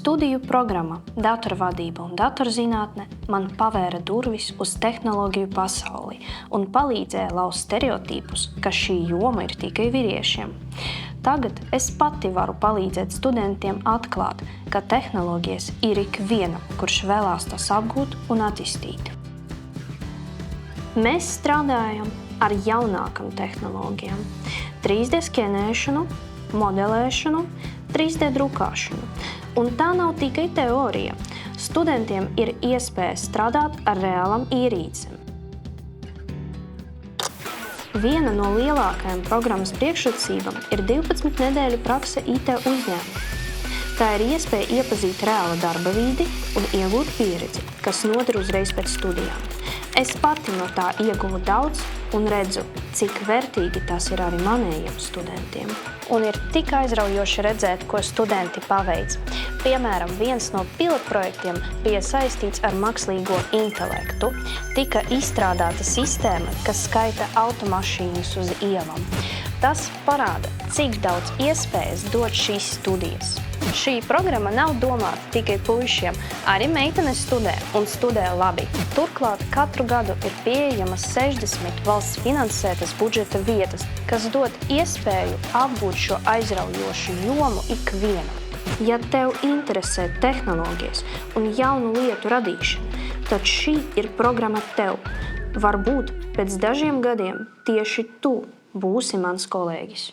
Studiju programma Datorvadība un datorzinātne man pavēra durvis uz tehnoloģiju pasauli un palīdzēja lauzt stereotipus, ka šī joma ir tikai vīriešiem. Tagad es pati varu palīdzēt studentiem atklāt, ka tehnoloģijas ir ikvienam, kurš vēlās tas apgūt un attīstīt. Mēs strādājam ar jaunākām tehnoloģijām – 3D skenēšanu, modelēšanu, 3D drukāšanu. Un tā nav tikai teorija. Studentiem ir iespēja strādāt ar reālam ierīcēm. Viena no lielākajām programmas priekšrocībām ir 12 nedēļu prakse IT uzņēmumā. Tā ir iespēja iepazīt reāla darba vidi un iegūt pieredzi, kas noder uzreiz pēc studijām. Es pati no tā ieguvu daudz un redzu, cik vērtīgi tas ir arī manējiem studentiem. Un ir tik aizraujoši redzēt, ko studenti paveic. Piemēram, viens no pilotprojektiem bija saistīts ar mākslīgo intelektu. Tika izstrādāta sistēma, kas skaita automašīnas uz ielām. Tas parāda, cik daudz iespējas dod šīs studijas. Šī programma nav domāta tikai puišiem, arī meitenes studē un studē labi. Turklāt katru gadu ir pieejamas 60 valsts finansētas budžeta vietas, kas dod iespēju apgūt šo aizraujošu jomu ikvienam. Ja tev interesē tehnoloģijas un jaunu lietu radīšana, tad šī ir programma tev. Varbūt pēc dažiem gadiem tieši tu būsi mans kolēģis.